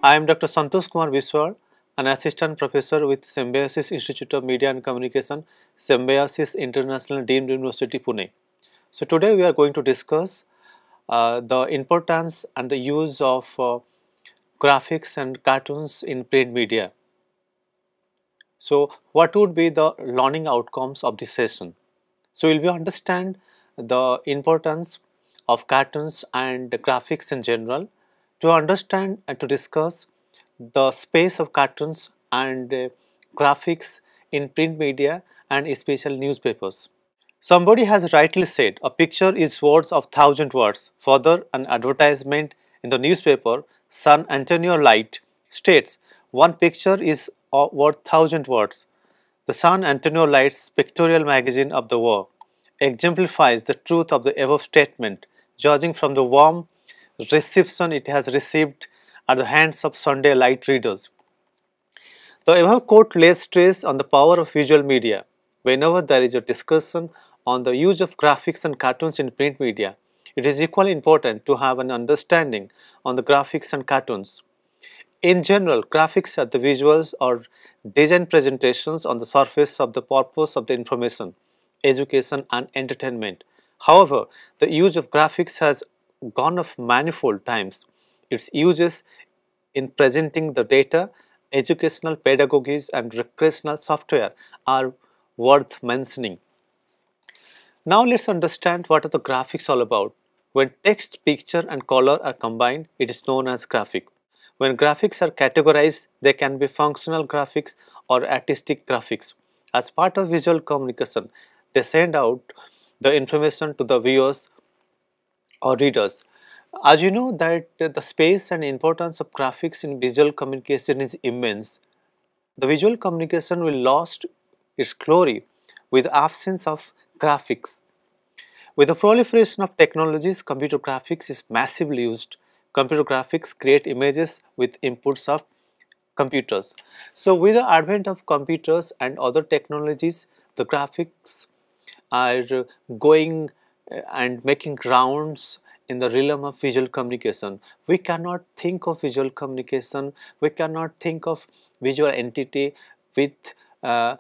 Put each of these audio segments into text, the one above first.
I am Dr. Santosh Kumar Biswal, an assistant professor with Symbiosis Institute of Media and Communication, Symbiosis International Deemed University, Pune. So today we are going to discuss the importance and the use of graphics and cartoons in print media. So what would be the learning outcomes of this session? So we will understand the importance of cartoons and graphics in general, to understand and to discuss the space of cartoons and graphics in print media and especially newspapers. Somebody has rightly said, a picture is worth of 1,000 words. Further, an advertisement in the newspaper San Antonio Light states, one picture is worth 1,000 words. The San Antonio Light's pictorial magazine of the war exemplifies the truth of the above statement, judging from the warm reception it has received at the hands of Sunday Light readers. The above quote lays stress on the power of visual media. Whenever there is a discussion on the use of graphics and cartoons in print media, it is equally important to have an understanding on the graphics and cartoons. In general, graphics are the visuals or design presentations on the surface of the purpose of the information, education and entertainment. However, the use of graphics has gone up manifold times. Its uses in presenting the data, educational pedagogies and recreational software are worth mentioning. Now let's understand what are the graphics all about. When text, picture and color are combined, it is known as graphic. When graphics are categorized, they can be functional graphics or artistic graphics. As part of visual communication, they send out the information to the viewers or readers. As you know that the space and importance of graphics in visual communication is immense. The visual communication will lose its glory with the absence of graphics. With the proliferation of technologies, computer graphics is massively used. Computer graphics create images with inputs of computers. So with the advent of computers and other technologies, the graphics are going and making rounds in the realm of visual communication. We cannot think of visual communication, we cannot think of visual entity with the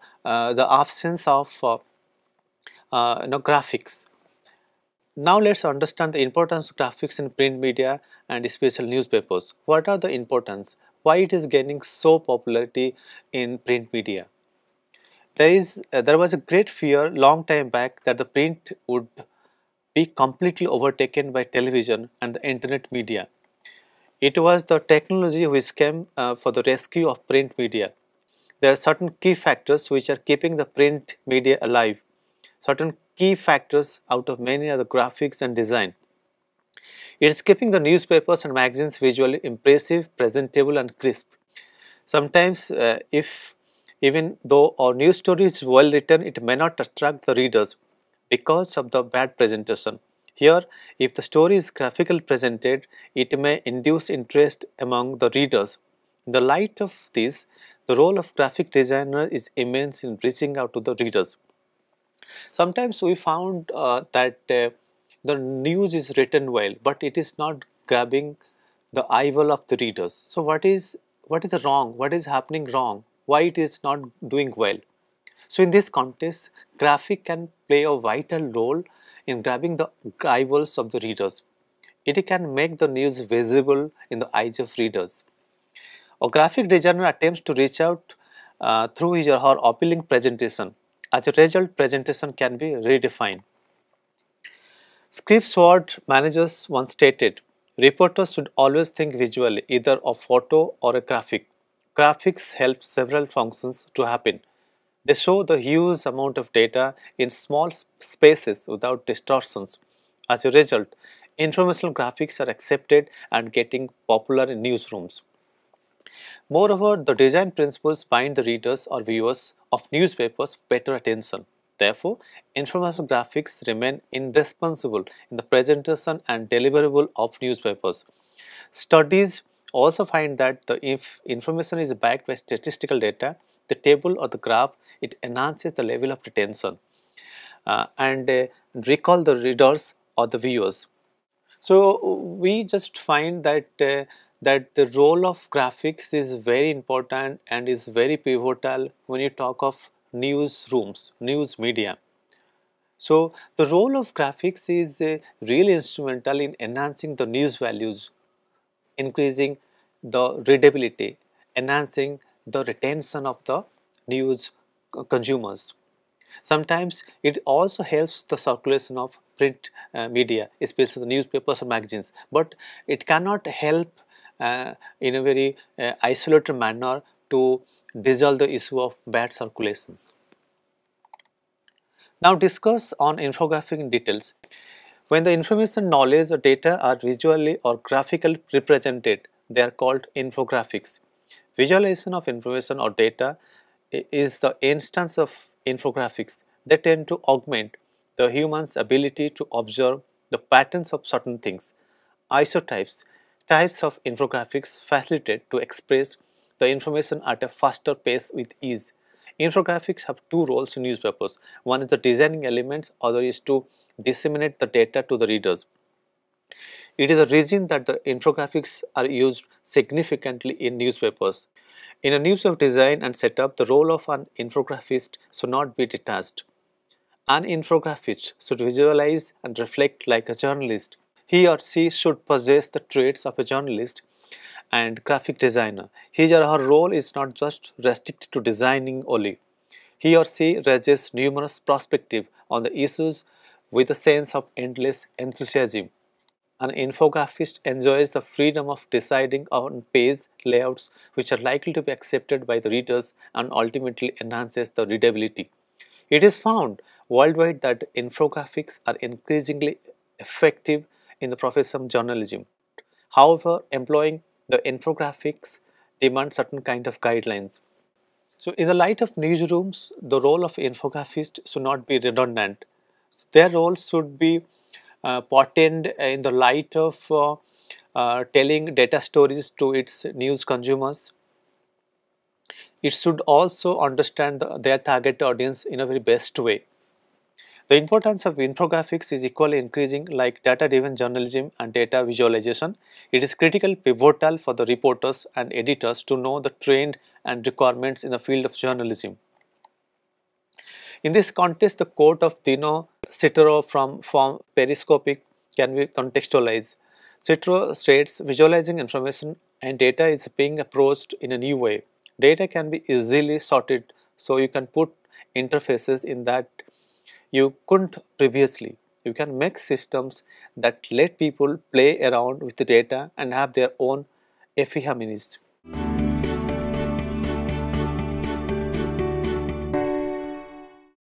absence of graphics. Now let's understand the importance of graphics in print media and especially newspapers. What are the importance? Why it is gaining so popularity in print media? There was a great fear long time back that the print would be completely overtaken by television and the internet media. It was the technology which came for the rescue of print media. There are certain key factors which are keeping the print media alive. Certain key factors out of many are the graphics and design. It is keeping the newspapers and magazines visually impressive, presentable and crisp. Sometimes if even though our news story is well written, it may not attract the readers because of the bad presentation. Here, if the story is graphically presented, it may induce interest among the readers. In the light of this, the role of graphic designer is immense in reaching out to the readers. Sometimes we found that the news is written well, but it is not grabbing the eyeball of the readers. So what is the wrong? What is happening wrong? Why it is not doing well? So in this context, graphic can play a vital role in grabbing the eyeballs of the readers. It can make the news visible in the eyes of readers. A graphic designer attempts to reach out through his or her appealing presentation. As a result, presentation can be redefined. Scripps Sword managers once stated, reporters should always think visually, either a photo or a graphic. Graphics help several functions to happen. They show the huge amount of data in small spaces without distortions. As a result, informational graphics are accepted and getting popular in newsrooms. Moreover, the design principles bind the readers or viewers of newspapers better attention. Therefore, informational graphics remain indispensable in the presentation and deliverable of newspapers. Studies also find that if information is backed by statistical data, the table or the graph, it enhances the level of retention and recall the readers or the viewers. So we just find that that the role of graphics is very important and is very pivotal when you talk of newsrooms, news media. So the role of graphics is really instrumental in enhancing the news values, increasing the readability, enhancing the retention of the news consumers. Sometimes it also helps the circulation of print media, especially the newspapers and magazines, but it cannot help in a very isolated manner to dissolve the issue of bad circulations. Now discuss on infographic in details. When the information, knowledge or data are visually or graphically represented, they are called infographics. Visualization of information or data is the instance of infographics. They tend to augment the human's ability to observe the patterns of certain things. Isotypes, types of infographics facilitate to express the information at a faster pace with ease. Infographics have two roles in newspapers. One is the designing elements, other is to disseminate the data to the readers. It is a reason that the infographics are used significantly in newspapers. In a newspaper design and setup, the role of an infographist should not be detached. An infographist should visualize and reflect like a journalist. He or she should possess the traits of a journalist and graphic designer. His or her role is not just restricted to designing only. He or she raises numerous perspectives on the issues with a sense of endless enthusiasm. An infographist enjoys the freedom of deciding on page layouts which are likely to be accepted by the readers and ultimately enhances the readability. It is found worldwide that infographics are increasingly effective in the profession of journalism. However, employing the infographics demands certain kind of guidelines. So in the light of newsrooms, the role of infographists should not be redundant. Their role should be potent in the light of telling data stories to its news consumers. It should also understand their target audience in a very best way. The importance of infographics is equally increasing like data-driven journalism and data visualization. It is critical, pivotal for the reporters and editors to know the trend and requirements in the field of journalism. In this context, the quote of Dino Citro from Periscopic can be contextualized. Citro states, visualizing information and data is being approached in a new way. Data can be easily sorted, so you can put interfaces in that you couldn't previously. You can make systems that let people play around with the data and have their own epiphanies.